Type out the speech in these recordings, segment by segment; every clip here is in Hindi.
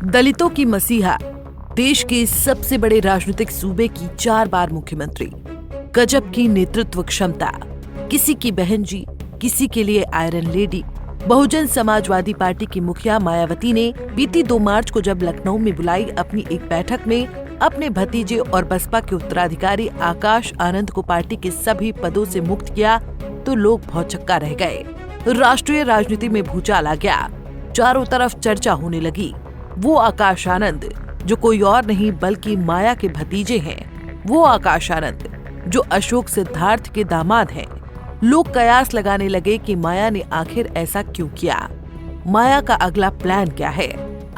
दलितों की मसीहा, देश के सबसे बड़े राजनीतिक सूबे की 4 बार मुख्यमंत्री, गजब की नेतृत्व क्षमता, किसी की बहन जी, किसी के लिए iron lady. Bahujan Samajwadi party की मुखिया मायावती ने बीती 2 मार्च को जब लखनऊ में बुलाई अपनी एक बैठक में अपने भतीजे और बसपा के उत्तराधिकारी आकाश आनंद को पार्टी के सभी पदों से मुक्त किया तो लोग भौचक्का रह गए। राष्ट्रीय राजनीति में भूचाल आ गया, चारों तरफ चर्चा होने लगी। वो आकाश आनंद जो कोई और नहीं बल्कि माया के भतीजे हैं, वो आकाश आनंद जो अशोक सिद्धार्थ के दामाद हैं। लोग कयास लगाने लगे कि माया ने आखिर ऐसा क्यों किया, माया का अगला प्लान क्या है,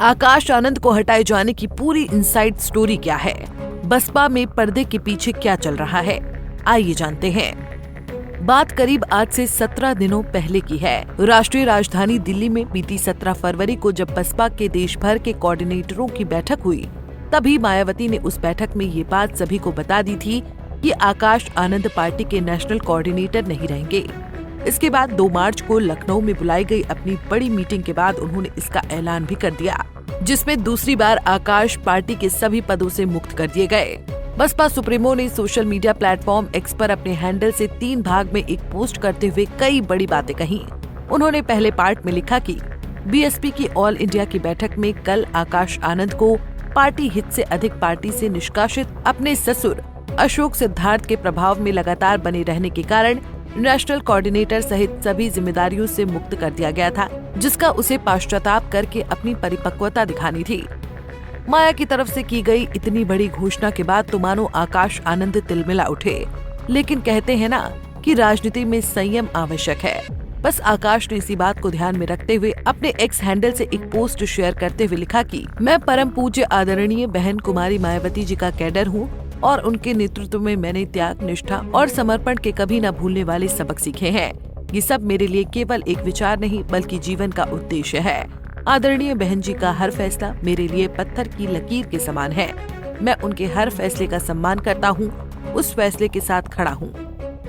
आकाश आनंद को हटाए जाने की पूरी इनसाइड स्टोरी क्या है, बसपा में पर्दे के पीछे क्या चल रहा है, आइए जानते हैं। बात करीब आज से 17 दिनों पहले की है। राष्ट्रीय राजधानी दिल्ली में बीती 17 फरवरी को जब बसपा के देश भर के कोऑर्डिनेटरों की बैठक हुई, तभी मायावती ने उस बैठक में ये बात सभी को बता दी थी कि आकाश आनंद पार्टी के नेशनल कोऑर्डिनेटर नहीं रहेंगे। इसके बाद 2 मार्च को लखनऊ में बुलाई गई अपनी बड़ी मीटिंग के बाद उन्होंने इसका ऐलान भी कर दिया, जिसमें दूसरी बार आकाश पार्टी के सभी पदों से मुक्त कर दिए गए। बसपा सुप्रीमो ने सोशल मीडिया प्लेटफॉर्म एक्स पर अपने हैंडल से 3 भाग में एक पोस्ट करते हुए कई बड़ी बातें कही। उन्होंने पहले पार्ट में लिखा कि बीएसपी की ऑल इंडिया की बैठक में कल आकाश आनंद को पार्टी हित से अधिक पार्टी से निष्कासित अपने ससुर अशोक सिद्धार्थ के प्रभाव में लगातार बने रहने के कारण नेशनल कोऑर्डिनेटर सहित सभी जिम्मेदारियों से मुक्त कर दिया गया था, जिसका उसे पश्चाताप करके अपनी परिपक्वता दिखानी थी। माया की तरफ से की गई इतनी बड़ी घोषणा के बाद तो मानो आकाश आनंद तिलमिला उठे, लेकिन कहते हैं ना कि राजनीति में संयम आवश्यक है। बस आकाश ने इसी बात को ध्यान में रखते हुए अपने एक्स हैंडल से एक पोस्ट शेयर करते हुए लिखा कि मैं परम पूज्य आदरणीय बहन कुमारी मायावती जी का कैडर हूँ और उनके नेतृत्व में मैंने त्याग, निष्ठा और समर्पण के कभी न भूलने वाले सबक सीखे हैं। ये सब मेरे लिए केवल एक विचार नहीं बल्कि जीवन का उद्देश्य है। आदरणीय बहन जी का हर फैसला मेरे लिए पत्थर की लकीर के समान है। मैं उनके हर फैसले का सम्मान करता हूँ, उस फैसले के साथ खड़ा हूँ।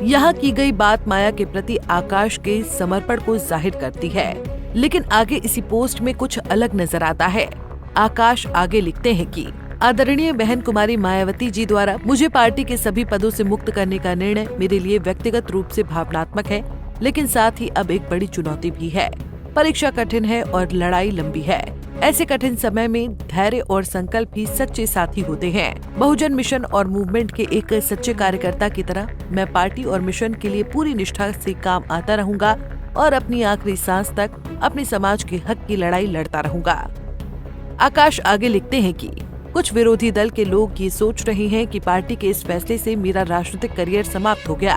यहाँ की गई बात माया के प्रति आकाश के समर्पण को जाहिर करती है, लेकिन आगे इसी पोस्ट में कुछ अलग नजर आता है। आकाश आगे लिखते हैं कि आदरणीय बहन कुमारी मायावती जी द्वारा मुझे पार्टी के सभी पदों से मुक्त करने का निर्णय मेरे लिए व्यक्तिगत रूप से भावनात्मक है, लेकिन साथ ही अब एक बड़ी चुनौती भी है। परीक्षा कठिन है और लड़ाई लंबी है। ऐसे कठिन समय में धैर्य और संकल्प ही सच्चे साथी होते हैं। बहुजन मिशन और मूवमेंट के एक सच्चे कार्यकर्ता की तरह मैं पार्टी और मिशन के लिए पूरी निष्ठा से काम आता रहूंगा और अपनी आखिरी सांस तक अपने समाज के हक की लड़ाई लड़ता रहूंगा। आकाश आगे लिखते हैं कि कुछ विरोधी दल के लोग ये सोच रहे हैं कि पार्टी के इस फैसले से मेरा राजनीतिक करियर समाप्त हो गया।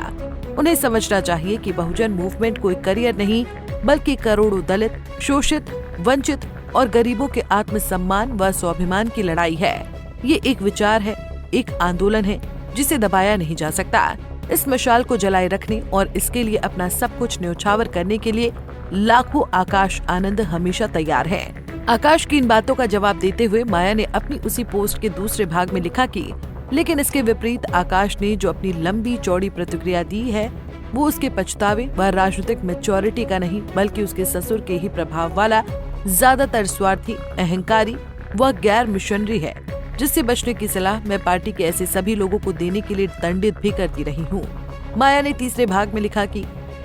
उन्हें समझना चाहिए कि बहुजन मूवमेंट कोई करियर नहीं बल्कि करोड़ों दलित, शोषित, वंचित और गरीबों के आत्मसम्मान व स्वाभिमान की लड़ाई है। ये एक विचार है, एक आंदोलन है जिसे दबाया नहीं जा सकता। इस मशाल को जलाए रखने और इसके लिए अपना सब कुछ न्योछावर करने के लिए लाखों आकाश आनंद हमेशा तैयार हैं। आकाश की इन बातों का जवाब देते हुए माया ने अपनी उसी पोस्ट के दूसरे भाग में लिखा कि लेकिन इसके विपरीत आकाश ने जो अपनी लंबी चौड़ी प्रतिक्रिया दी है वो उसके पछतावे व राजनीतिक मैच्योरिटी का नहीं बल्कि उसके ससुर के ही प्रभाव वाला ज्यादातर स्वार्थी, अहंकारी व गैर मिशनरी है, जिससे बचने की सलाह मैं पार्टी के ऐसे सभी लोगों को देने के लिए दंडित भी करती रही हूँ। माया ने तीसरे भाग में लिखा कि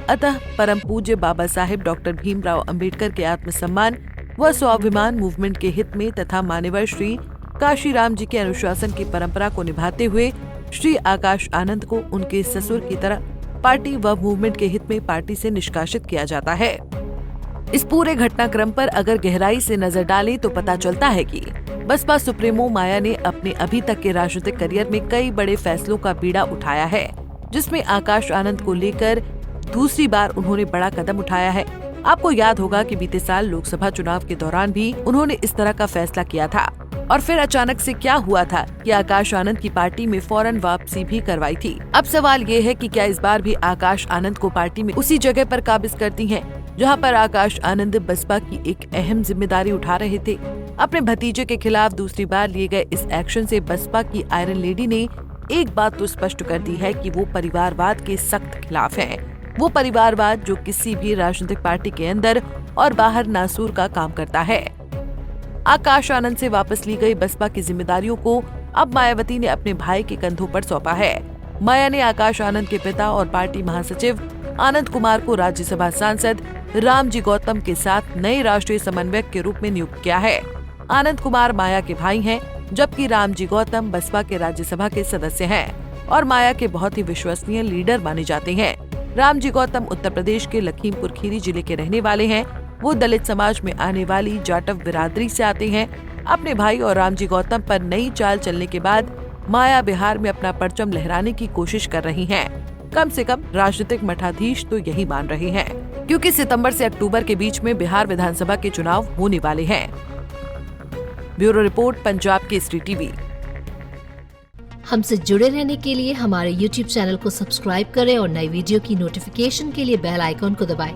अतः परम पूज्य बाबा साहेब डॉक्टर भीमराव अंबेडकर के आत्मसम्मान व स्वाभिमान मूवमेंट के हित में तथा मान्यवर श्री काशीराम जी के अनुशासन की परंपरा को निभाते हुए श्री आकाश आनंद को उनके ससुर की तरह पार्टी व मूवमेंट के हित में पार्टी से निष्कासित किया जाता है। इस पूरे घटनाक्रम पर अगर गहराई से नजर डालें तो पता चलता है कि बसपा सुप्रीमो माया ने अपने अभी तक के राजनीतिक करियर में कई बड़े फैसलों का बीड़ा उठाया है, जिसमें आकाश आनंद को लेकर दूसरी बार उन्होंने बड़ा कदम उठाया है। आपको याद होगा कि बीते साल लोकसभा चुनाव के दौरान भी उन्होंने इस तरह का फैसला किया था और फिर अचानक से क्या हुआ था कि आकाश आनंद की पार्टी में फौरन वापसी भी करवाई थी। अब सवाल ये है कि क्या इस बार भी आकाश आनंद को पार्टी में उसी जगह पर काबिज करती हैं, जहां पर आकाश आनंद बसपा की एक अहम जिम्मेदारी उठा रहे थे। अपने भतीजे के खिलाफ दूसरी बार लिए गए इस एक्शन से बसपा की आयरन लेडी ने एक बात तो स्पष्ट कर दी है कि वो परिवारवाद के सख्त खिलाफ हैं। वो परिवारवाद जो किसी भी राजनीतिक पार्टी के अंदर और बाहर नासूर का काम करता है। आकाश आनंद से वापस ली गई बसपा की जिम्मेदारियों को अब मायावती ने अपने भाई के कंधों पर सौंपा है। माया ने आकाश आनंद के पिता और पार्टी महासचिव आनंद कुमार को राज्यसभा सांसद रामजी गौतम के साथ नए राष्ट्रीय समन्वयक के रूप में नियुक्त किया है। आनंद कुमार माया के भाई हैं, जबकि रामजी गौतम बसपा के राज्यसभा के सदस्य हैं और माया के बहुत ही विश्वसनीय लीडर माने जाते हैं। रामजी गौतम उत्तर प्रदेश के लखीमपुर खीरी जिले के रहने वाले हैं। वो दलित समाज में आने वाली जाटव बिरादरी से आते हैं। अपने भाई और रामजी गौतम पर नई चाल चलने के बाद माया बिहार में अपना परचम लहराने की कोशिश कर रही हैं। कम से कम राजनीतिक मठाधीश तो यही मान रहे हैं, क्योंकि सितंबर से अक्टूबर के बीच में बिहार विधानसभा के चुनाव होने वाले हैं। Bureau report, Punjab Kesari TV. हमसे जुड़े रहने के लिए हमारे YouTube चैनल को सब्सक्राइब करें और नई वीडियो की नोटिफिकेशन के लिए बेल आइकॉन को दबाएं।